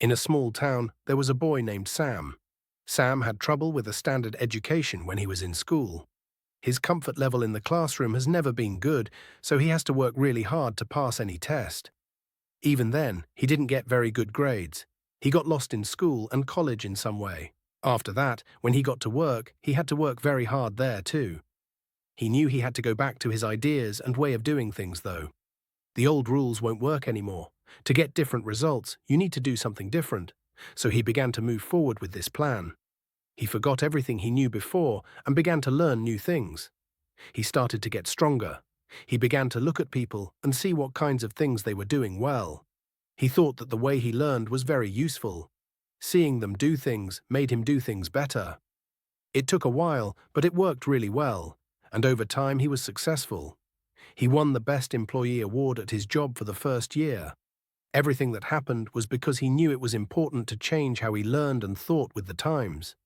In a small town, there was a boy named Sam. Sam had trouble with a standard education when he was in school. His comfort level in the classroom has never been good, so he has to work really hard to pass any test. Even then, he didn't get very good grades. He got lost in school and college in some way. After that, when he got to work, he had to work very hard there too. He knew he had to go back to his ideas and way of doing things though. The old rules won't work anymore. To get different results, you need to do something different. So he began to move forward with this plan. He forgot everything he knew before and began to learn new things. He started to get stronger. He began to look at people and see what kinds of things they were doing well. He thought that the way he learned was very useful. Seeing them do things made him do things better. It took a while, but it worked really well, and over time he was successful. He won the Best Employee Award at his job for the first year. Everything that happened was because he knew it was important to change how he learned and thought with the times.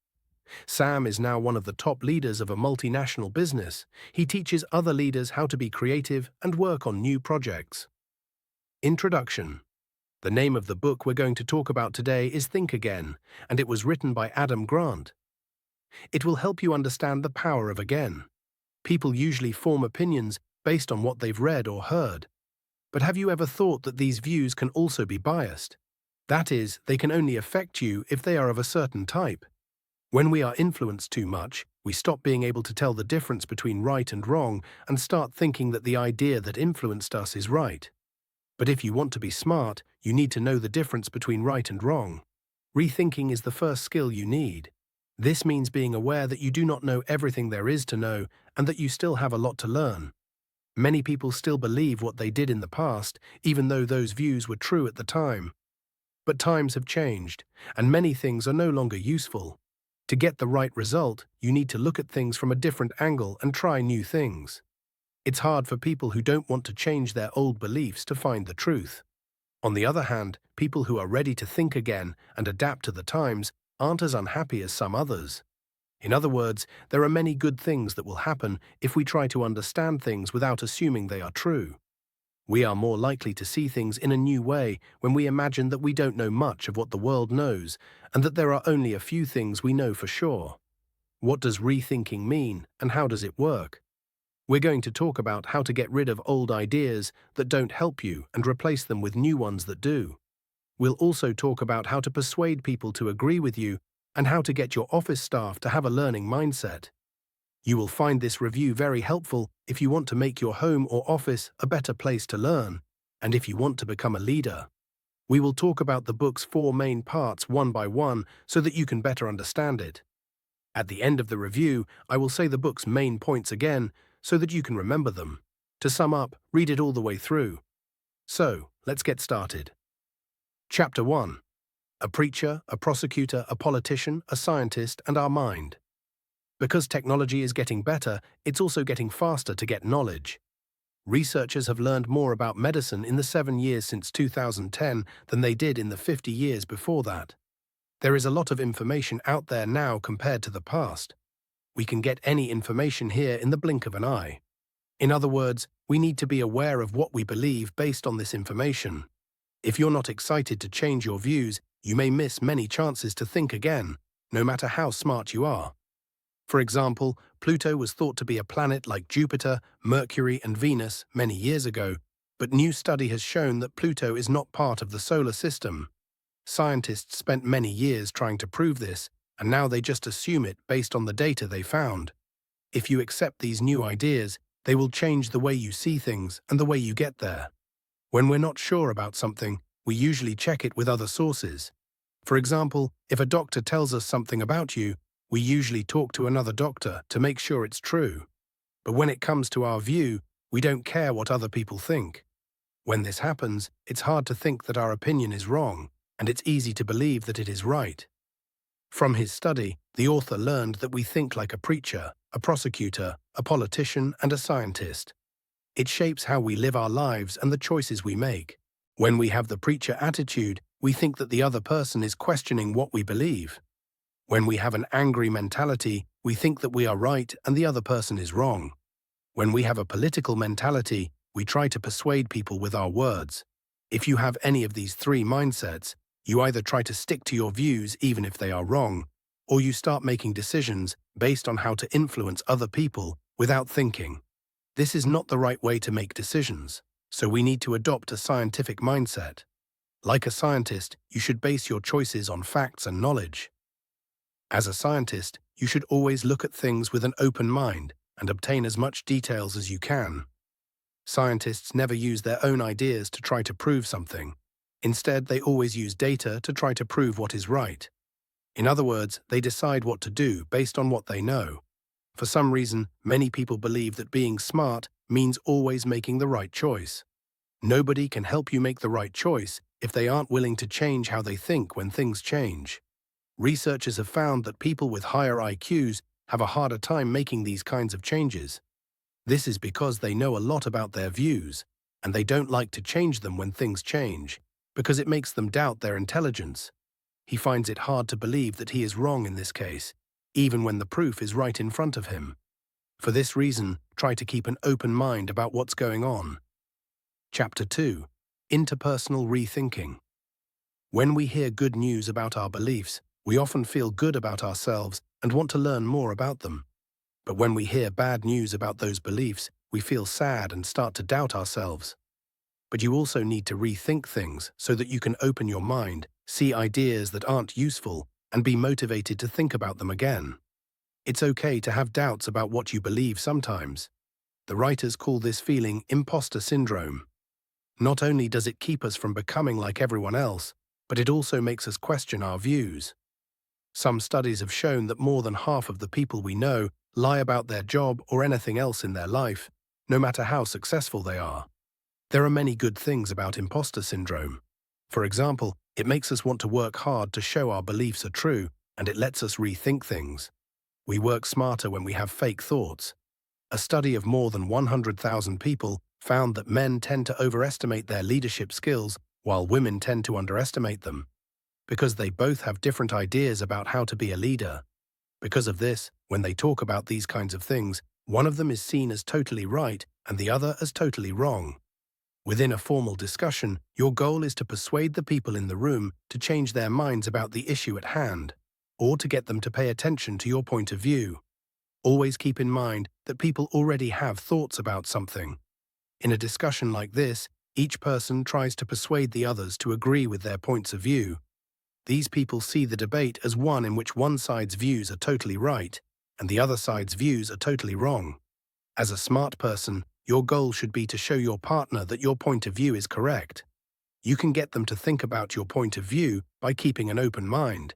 Sam is now one of the top leaders of a multinational business. He teaches other leaders how to be creative and work on new projects. Introduction. The name of the book we're going to talk about today is Think Again, and it was written by Adam Grant. It will help you understand the power of again. People usually form opinions based on what they've read or heard. But have you ever thought that these views can also be biased? That is, they can only affect you if they are of a certain type. When we are influenced too much, we stop being able to tell the difference between right and wrong and start thinking that the idea that influenced us is right. But if you want to be smart, you need to know the difference between right and wrong. Rethinking is the first skill you need. This means being aware that you do not know everything there is to know and that you still have a lot to learn. Many people still believe what they did in the past, even though those views were true at the time. But times have changed, and many things are no longer useful. To get the right result, you need to look at things from a different angle and try new things. It's hard for people who don't want to change their old beliefs to find the truth. On the other hand, people who are ready to think again and adapt to the times aren't as unhappy as some others. In other words, there are many good things that will happen if we try to understand things without assuming they are true. We are more likely to see things in a new way when we imagine that we don't know much of what the world knows and that there are only a few things we know for sure. What does rethinking mean and how does it work? We're going to talk about how to get rid of old ideas that don't help you and replace them with new ones that do. We'll also talk about how to persuade people to agree with you and how to get your office staff to have a learning mindset. You will find this review very helpful if you want to make your home or office a better place to learn, and if you want to become a leader. We will talk about the book's 4 main parts one by one so that you can better understand it. At the end of the review, I will say the book's main points again so that you can remember them. To sum up, read it all the way through. So, let's get started. Chapter 1. A preacher, a prosecutor, a politician, a scientist, and our mind. Because technology is getting better, it's also getting faster to get knowledge. Researchers have learned more about medicine in the 7 years since 2010 than they did in the 50 years before that. There is a lot of information out there now compared to the past. We can get any information here in the blink of an eye. In other words, we need to be aware of what we believe based on this information. If you're not excited to change your views, you may miss many chances to think again, no matter how smart you are. For example, Pluto was thought to be a planet like Jupiter, Mercury, and Venus many years ago, but new study has shown that Pluto is not part of the solar system. Scientists spent many years trying to prove this, and now they just assume it based on the data they found. If you accept these new ideas, they will change the way you see things and the way you get there. When we're not sure about something, we usually check it with other sources. For example, if a doctor tells us something about you, we usually talk to another doctor to make sure it's true. But when it comes to our view, we don't care what other people think. When this happens, it's hard to think that our opinion is wrong, and it's easy to believe that it is right. From his study, the author learned that we think like a preacher, a prosecutor, a politician, and a scientist. It shapes how we live our lives and the choices we make. When we have the preacher attitude, we think that the other person is questioning what we believe. When we have an angry mentality, we think that we are right and the other person is wrong. When we have a political mentality, we try to persuade people with our words. If you have any of these 3 mindsets, You either try to stick to your views even if they are wrong, or you start making decisions based on how to influence other people without thinking. This is not the right way to make decisions, so we need to adopt a scientific mindset. Like a scientist, you should base your choices on facts and knowledge. As a scientist, you should always look at things with an open mind and obtain as much details as you can. Scientists never use their own ideas to try to prove something. Instead, they always use data to try to prove what is right. In other words, they decide what to do based on what they know. For some reason, many people believe that being smart means always making the right choice. Nobody can help you make the right choice if they aren't willing to change how they think when things change. Researchers have found that people with higher IQs have a harder time making these kinds of changes. This is because they know a lot about their views, and they don't like to change them when things change, because it makes them doubt their intelligence. He finds it hard to believe that he is wrong in this case, even when the proof is right in front of him. For this reason, try to keep an open mind about what's going on. Chapter 2. Interpersonal Rethinking. When we hear good news about our beliefs, we often feel good about ourselves and want to learn more about them. But when we hear bad news about those beliefs, we feel sad and start to doubt ourselves. But you also need to rethink things so that you can open your mind, see ideas that aren't useful, and be motivated to think about them again. It's okay to have doubts about what you believe sometimes. The writers call this feeling imposter syndrome. Not only does it keep us from becoming like everyone else, but it also makes us question our views. Some studies have shown that more than half of the people we know lie about their job or anything else in their life, no matter how successful they are. There are many good things about imposter syndrome. For example, it makes us want to work hard to show our beliefs are true, and it lets us rethink things. We work smarter when we have fake thoughts. A study of more than 100,000 people found that men tend to overestimate their leadership skills while women tend to underestimate them, because they both have different ideas about how to be a leader. Because of this, when they talk about these kinds of things, one of them is seen as totally right and the other as totally wrong. Within a formal discussion, your goal is to persuade the people in the room to change their minds about the issue at hand, or to get them to pay attention to your point of view. Always keep in mind that people already have thoughts about something. In a discussion like this, each person tries to persuade the others to agree with their points of view. These people see the debate as one in which one side's views are totally right, and the other side's views are totally wrong. As a smart person, your goal should be to show your partner that your point of view is correct. You can get them to think about your point of view by keeping an open mind.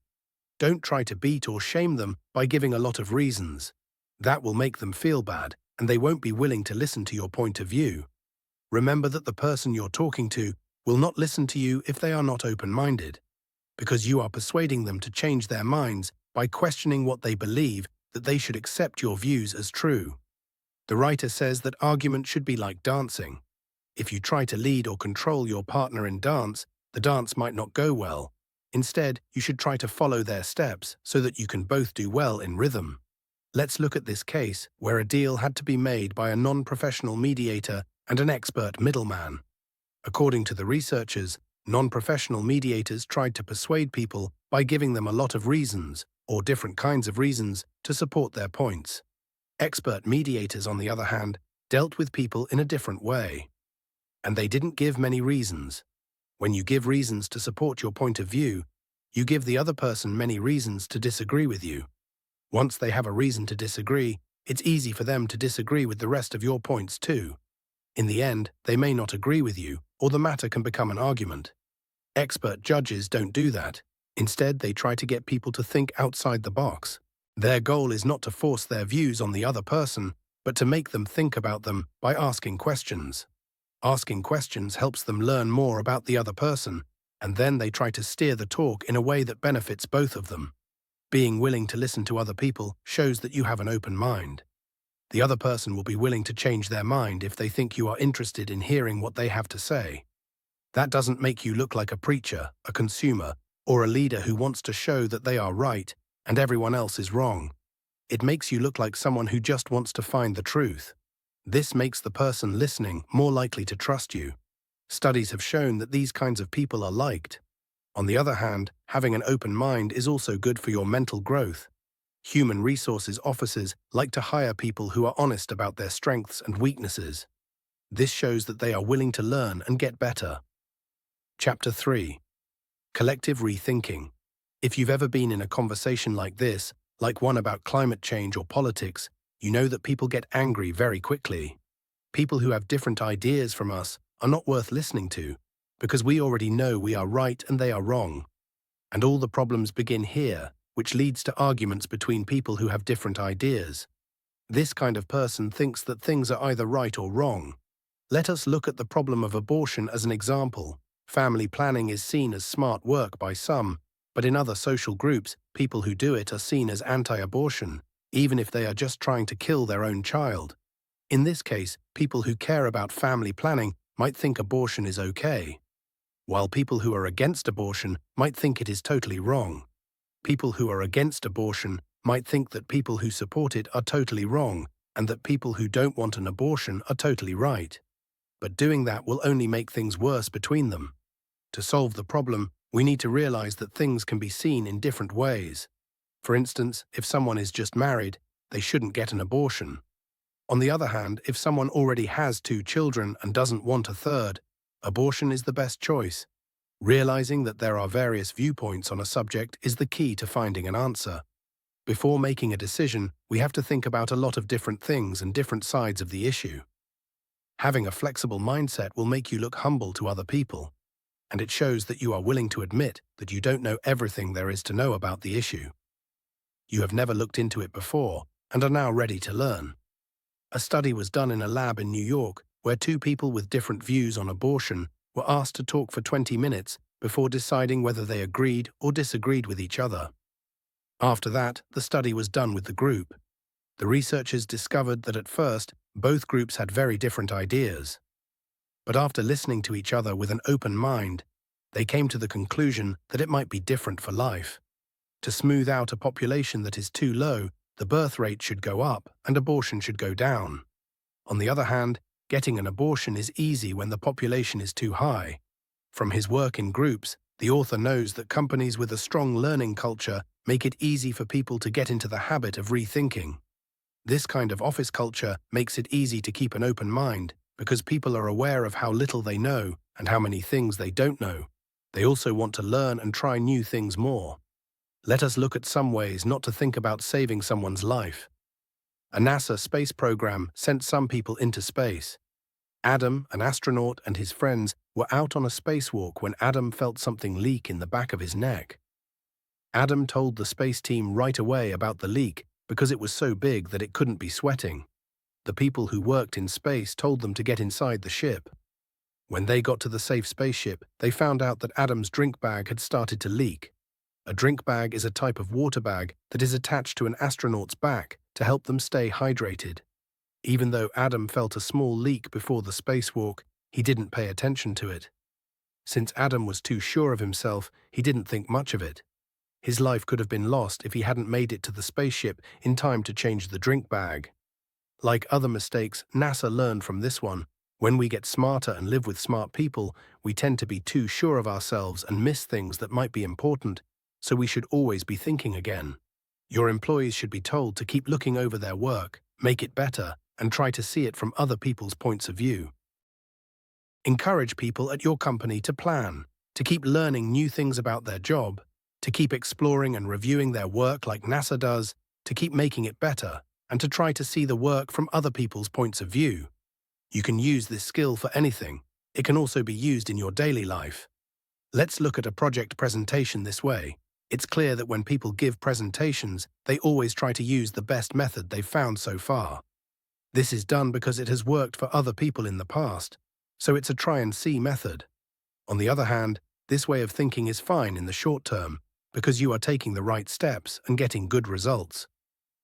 Don't try to beat or shame them by giving a lot of reasons. That will make them feel bad, and they won't be willing to listen to your point of view. Remember that the person you're talking to will not listen to you if they are not open-minded, because you are persuading them to change their minds by questioning what they believe, that they should accept your views as true. The writer says that argument should be like dancing. If you try to lead or control your partner in dance, the dance might not go well. Instead, you should try to follow their steps so that you can both do well in rhythm. Let's look at this case where a deal had to be made by a non-professional mediator and an expert middleman. According to the researchers, non-professional mediators tried to persuade people by giving them a lot of reasons, or different kinds of reasons, to support their points. Expert mediators, on the other hand, dealt with people in a different way. And they didn't give many reasons. When you give reasons to support your point of view, you give the other person many reasons to disagree with you. Once they have a reason to disagree, it's easy for them to disagree with the rest of your points too. In the end, they may not agree with you, or the matter can become an argument. Expert judges don't do that. Instead, they try to get people to think outside the box. Their goal is not to force their views on the other person, but to make them think about them by asking questions. Asking questions helps them learn more about the other person, and then they try to steer the talk in a way that benefits both of them. Being willing to listen to other people shows that you have an open mind. The other person will be willing to change their mind if they think you are interested in hearing what they have to say. That doesn't make you look like a preacher, a consumer, or a leader who wants to show that they are right and everyone else is wrong. It makes you look like someone who just wants to find the truth. This makes the person listening more likely to trust you. Studies have shown that these kinds of people are liked. On the other hand, having an open mind is also good for your mental growth. Human resources officers like to hire people who are honest about their strengths and weaknesses. This shows that they are willing to learn and get better. Chapter 3. Collective rethinking. If you've ever been in a conversation like this, like one about climate change or politics, you know that people get angry very quickly. People who have different ideas from us are not worth listening to, because we already know we are right and they are wrong. And all the problems begin here, which leads to arguments between people who have different ideas. This kind of person thinks that things are either right or wrong. Let us look at the problem of abortion as an example. Family planning is seen as smart work by some, but in other social groups, people who do it are seen as anti-abortion, even if they are just trying to kill their own child. In this case, people who care about family planning might think abortion is okay, while people who are against abortion might think it is totally wrong. People who are against abortion might think that people who support it are totally wrong, and that people who don't want an abortion are totally right. But doing that will only make things worse between them. To solve the problem, we need to realize that things can be seen in different ways. For instance, if someone is just married, they shouldn't get an abortion. On the other hand, if someone already has 2 children and doesn't want a third, abortion is the best choice. Realizing that there are various viewpoints on a subject is the key to finding an answer. Before making a decision, we have to think about a lot of different things and different sides of the issue. Having a flexible mindset will make you look humble to other people, and it shows that you are willing to admit that you don't know everything there is to know about the issue. You have never looked into it before and are now ready to learn. A study was done in a lab in New York where 2 people with different views on abortion were asked to talk for 20 minutes before deciding whether they agreed or disagreed with each other. After that, the study was done with the group. The researchers discovered that at first, both groups had very different ideas. But after listening to each other with an open mind, they came to the conclusion that it might be different for life. To smooth out a population that is too low, the birth rate should go up and abortion should go down. On the other hand, getting an abortion is easy when the population is too high. From his work in groups, the author knows that companies with a strong learning culture make it easy for people to get into the habit of rethinking. This kind of office culture makes it easy to keep an open mind because people are aware of how little they know and how many things they don't know. They also want to learn and try new things more. Let us look at some ways not to think about saving someone's life. A NASA space program sent some people into space. Adam, an astronaut, and his friends were out on a spacewalk when Adam felt something leak in the back of his neck. Adam told the space team right away about the leak because it was so big that it couldn't be sweating. The people who worked in space told them to get inside the ship. When they got to the safe spaceship, they found out that Adam's drink bag had started to leak. A drink bag is a type of water bag that is attached to an astronaut's back to help them stay hydrated. Even though Adam felt a small leak before the spacewalk, he didn't pay attention to it. Since Adam was too sure of himself, he didn't think much of it. His life could have been lost if he hadn't made it to the spaceship in time to change the drink bag. Like other mistakes, NASA learned from this one. When we get smarter and live with smart people, we tend to be too sure of ourselves and miss things that might be important, so we should always be thinking again. Your employees should be told to keep looking over their work, make it better, and try to see it from other people's points of view. Encourage people at your company to plan, to keep learning new things about their job, to keep exploring and reviewing their work like NASA does, to keep making it better, and to try to see the work from other people's points of view. You can use this skill for anything. It can also be used in your daily life. Let's look at a project presentation this way. It's clear that when people give presentations, they always try to use the best method they've found so far. This is done because it has worked for other people in the past, so it's a try-and-see method. On the other hand, this way of thinking is fine in the short term because you are taking the right steps and getting good results.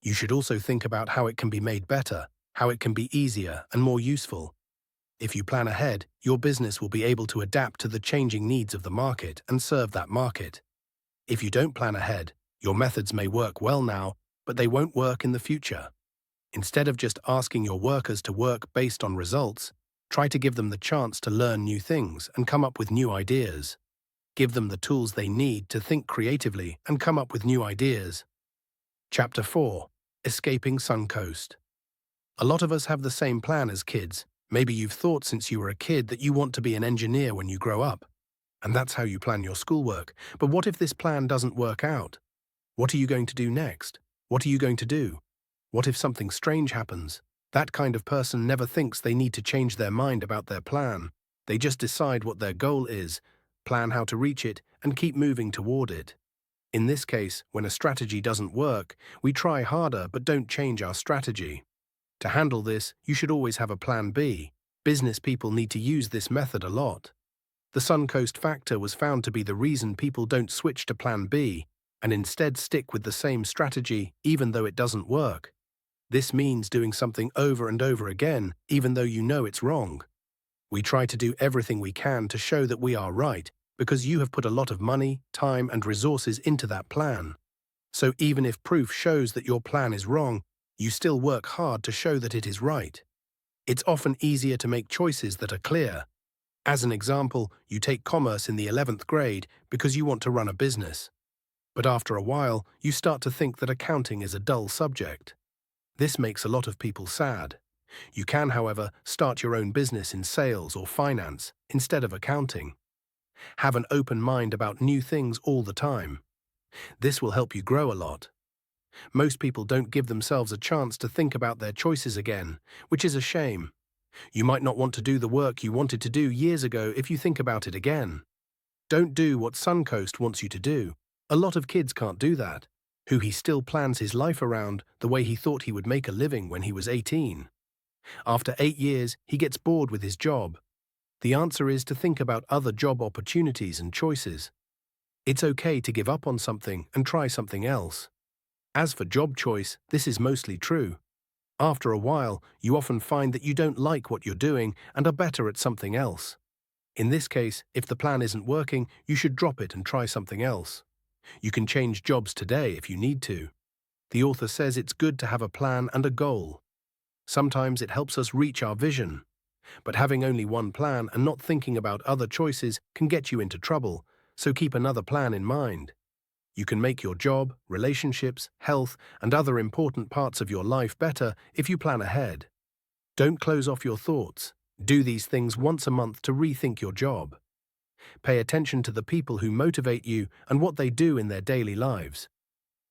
You should also think about how it can be made better, how it can be easier and more useful. If you plan ahead, your business will be able to adapt to the changing needs of the market and serve that market. If you don't plan ahead, your methods may work well now, but they won't work in the future. Instead of just asking your workers to work based on results, try to give them the chance to learn new things and come up with new ideas. Give them the tools they need to think creatively and come up with new ideas. Chapter 4. Escaping Suncoast. A lot of us have the same plan as kids. Maybe you've thought since you were a kid that you want to be an engineer when you grow up. And that's how you plan your schoolwork. But what if this plan doesn't work out? What are you going to do next? What are you going to do? What if something strange happens? That kind of person never thinks they need to change their mind about their plan. They just decide what their goal is, plan how to reach it, and keep moving toward it. In this case, when a strategy doesn't work, we try harder but don't change our strategy. To handle this, you should always have a plan B. Business people need to use this method a lot. The Suncoast factor was found to be the reason people don't switch to plan B and instead stick with the same strategy even though it doesn't work. This means doing something over and over again, even though you know it's wrong. We try to do everything we can to show that we are right, because you have put a lot of money, time, and resources into that plan. So even if proof shows that your plan is wrong, you still work hard to show that it is right. It's often easier to make choices that are clear. As an example, you take commerce in the 11th grade because you want to run a business. But after a while, you start to think that accounting is a dull subject. This makes a lot of people sad. You can, however, start your own business in sales or finance instead of accounting. Have an open mind about new things all the time. This will help you grow a lot. Most people don't give themselves a chance to think about their choices again, which is a shame. You might not want to do the work you wanted to do years ago if you think about it again. Don't do what Suncoast wants you to do. A lot of kids can't do that. Who he still plans his life around the way he thought he would make a living when he was 18. After 8 years, he gets bored with his job. The answer is to think about other job opportunities and choices. It's okay to give up on something and try something else. As for job choice, this is mostly true. After a while, you often find that you don't like what you're doing and are better at something else. In this case, if the plan isn't working, you should drop it and try something else. You can change jobs today if you need to. The author says it's good to have a plan and a goal. Sometimes it helps us reach our vision. But having only one plan and not thinking about other choices can get you into trouble, so keep another plan in mind. You can make your job, relationships, health, and other important parts of your life better if you plan ahead. Don't close off your thoughts. Do these things once a month to rethink your job. Pay attention to the people who motivate you and what they do in their daily lives.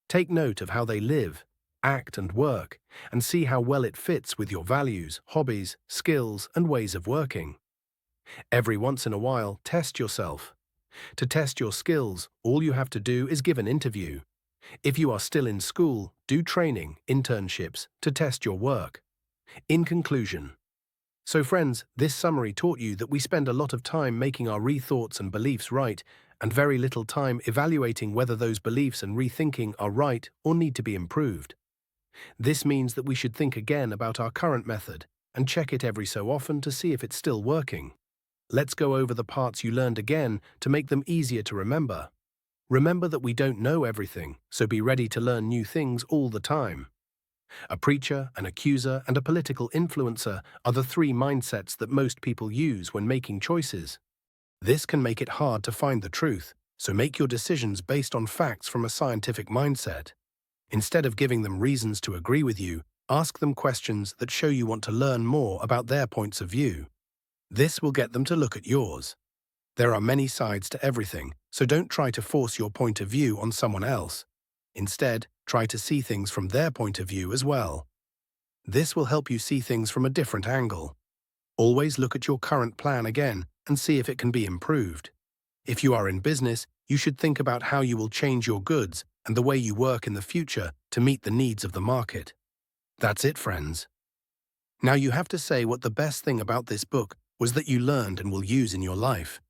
Take note of how they live, act, and work, and see how well it fits with your values, hobbies, skills, and ways of working. Every once in a while, test yourself. To test your skills, all you have to do is give an interview. If you are still in school, do training, internships, to test your work. In conclusion, so friends, this summary taught you that we spend a lot of time making our rethoughts and beliefs right, and very little time evaluating whether those beliefs and rethinking are right or need to be improved. This means that we should think again about our current method and check it every so often to see if it's still working. Let's go over the parts you learned again to make them easier to remember. Remember that we don't know everything, so be ready to learn new things all the time. A preacher, an accuser, and a political influencer are the 3 mindsets that most people use when making choices. This can make it hard to find the truth, so make your decisions based on facts from a scientific mindset. Instead of giving them reasons to agree with you, ask them questions that show you want to learn more about their points of view. This will get them to look at yours. There are many sides to everything, so don't try to force your point of view on someone else. Instead, try to see things from their point of view as well. This will help you see things from a different angle. Always look at your current plan again and see if it can be improved. If you are in business, you should think about how you will change your goods and the way you work in the future to meet the needs of the market. That's it, friends. Now you have to say what the best thing about this book was that you learned and will use in your life.